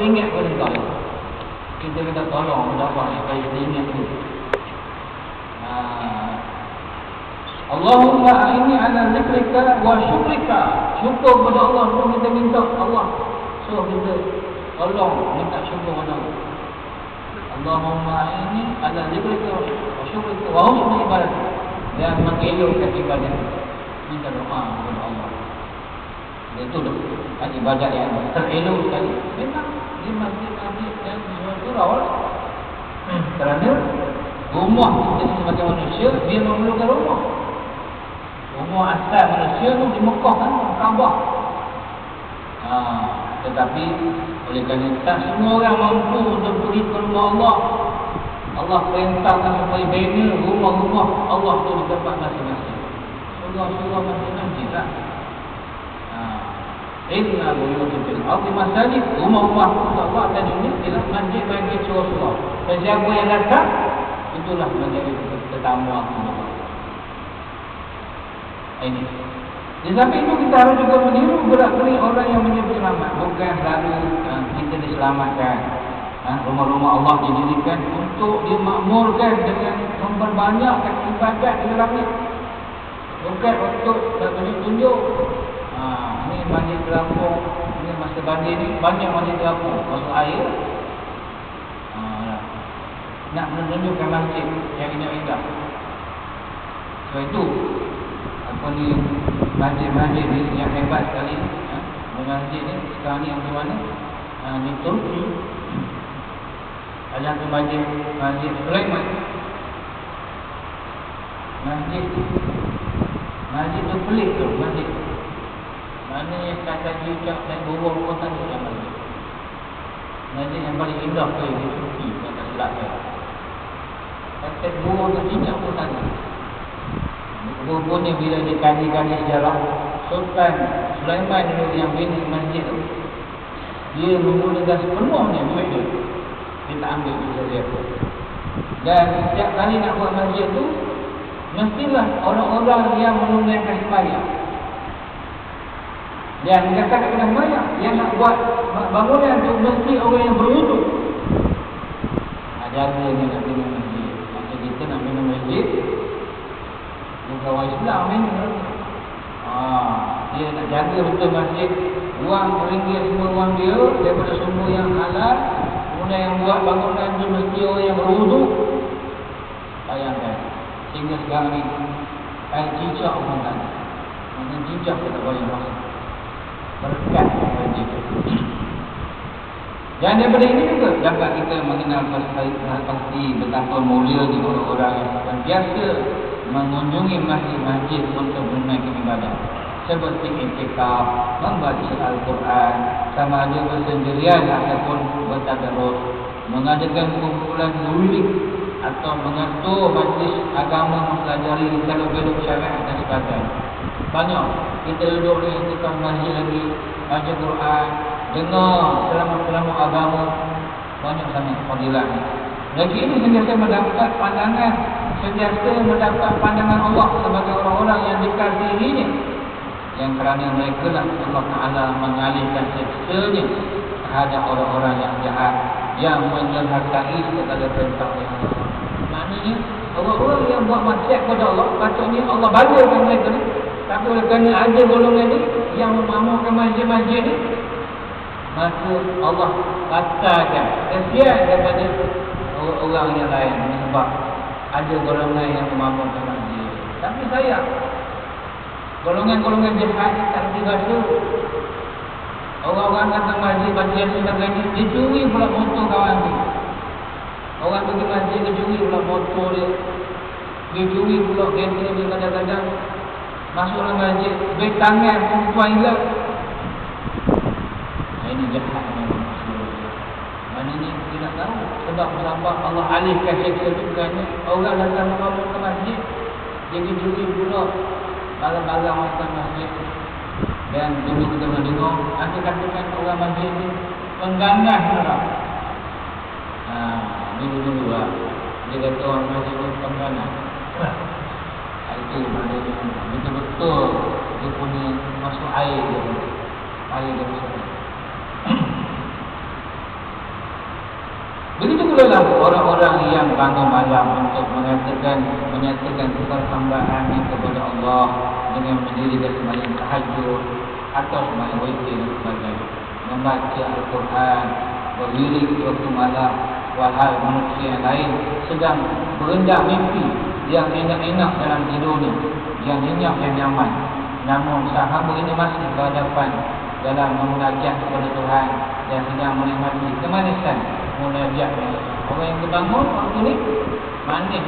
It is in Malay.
ingat pada kau. Kita kena tolong Allah supaya kita ingat tu. Allahumma a'inni ala zikrika wa syukrika. Syukur kepada Allah tu kita minta Allah. So kita tolong minta syukur kepada Allah. Allahumma a'inni ala zikrika wa syukrika wa husni ibadatik. Dan mengelokkan ibadat. Minta doa kepada Allah. Itu dah ibadat yang terelok sekali. Memang di masjid-masjid dan surau lah. Kerana rumah kita ni sebagai manusia, dia memerlukan rumah. Rumah asal manusia tu di Mekah kan, Kaabah. Tetapi oleh kerana tak semua orang mampu untuk pergi ke rumah Allah. Allah perintahkan supaya bina rumah-rumah Allah tu di tempat masing-masing. Surau-surau masing-masing lah. Inna buyutul fil ardi masajid. Rumah-rumah Allah dan dunia ialah masjid-masjid surau-surau. Dan siapa yang datang, itulah menjadi tetamu Allah. Ini. Di samping itu kita harus juga meniru gerak-gerik orang yang menjadi selamat. Bukan selalu kita diselamatkan. Rumah-rumah Allah didirikan untuk dimakmurkan dengan memperbanyakkan ibadat di langit. Bukan untuk tunjuk-tunjuk. Ini masjid terapung. Ini masa banjir ni banyak masjid terapung. Masuk air. Nak menunjukkan masjid yang indah-indah. Sebab itu masjid-masjid ni yang hebat sekali. Masjid ni sekarang ni yang di mana? Di Turki. Ada satu masjid Sulaiman. Masjid tu pelik tu masjid. Maknanya kata jujak dan burung pun tak ada dalam masjid. Masjid yang paling indah tu di Turki, kata selatan. Kata burung dan jujak pun tak ada. Rupanya bila dikaji-kaji sejarah, Sultan Sulaiman dulu yang bina masjid tu, dia menggunakan sepenuhnya duit dia. Dia tak ambil duit dia. Dan setiap kali nak buat masjid tu, mestilah orang-orang yang menunaikan sembahyang. Dan dikatakan kena sembahyang, yang nak buat bangunan tu mesti orang yang berwudu. Jaga ni nak bina masjid. Maka kita nak bina masjid, bukan orang Islam ni. Dia nak jaga betul masjid. Wang ringgit semua wang dia daripada sumber yang halal. Kemudian yang buat bangunan tu mesti orang yang berwudu. Bayangkan. Sehingga sekarang ni air cicak pun tak ada. Maka cicak kita boleh masuk. Berkat masjid. Dan daripada ini juga dapat kita mengenal pasti betapa mulianya orang-orang yang biasa mengunjungi masjid-masjid untuk menunaikan ibadah. Seperti i'tikaf, membaca Al-Quran, sama ada bersendirian ataupun bertadarus, mengadakan kumpulan wirid atau mengatur majlis agama, mempelajari dialog-dialog syariat dan sebagainya. Banyak kita duduk ni i'tikaf masjid lagi, baca Quran, dengar ceramah-ceramah agama, banyak sangat fadilah. Lagi ini sentiasa mendapat pandangan, sentiasa mendapat pandangan Allah sebagai orang-orang yang dikasihinya, yang kerana mereka lah Allah Ta'ala mengalihkan siksanya terhadap orang-orang yang jahat, yang menyerahkai segala perintahnya. Maknanya orang-orang yang buat maksiat kepada Allah, patutnya Allah balakan mereka ni. Tapi oleh kerana ada golongan ni yang memakmurkan masjid-masjid ni, maka Allah batalkan kesian daripada orang yang lain sebab ada golongan yang memakmurkan masjid. Tapi sayang, golongan-golongan jahat tak berasa. Orang-orang datang masjid baca dan sebagainya, dia curi pula motor kawan dia. Orang pergi masjid, dia curi pula motor dia. Dia curi pula kereta dia kadang-kadang. Masuk dalam masjid, beg tangan perempuan hilang. Ini jahat. Maknanya kita nak tahu sebab Allah alihkan seksa itu kerana orang datang memakmur ke masjid, dia curi pula barang-barang orang masjid. Dan dulu kita pernah dengar, ada katakan orang masjid ni pengganas orang. Dulu-dulu lah, dia kata orang masjid ni pengganas. Itu maknanya betul-betul dia punya masuk air dia. Air dia masuk. Begitulah orang-orang yang bangun malam untuk menyatakan persambahan kepada Allah dengan mendirikan sembahyang tahajud atau sembahyang witir dan sebagainya, membaca Al-Quran, berlirik waktu malam. Walhal manusia yang lain sedang berendam mimpi yang enak-enak dalam tidurnya, yang nyenyak dan nyaman, namun hamba ini masih berhadapan dalam memunajat kepada Tuhan dan sedang menikmati kemanisan munajatnya. Orang yang terbangun waktu ini manis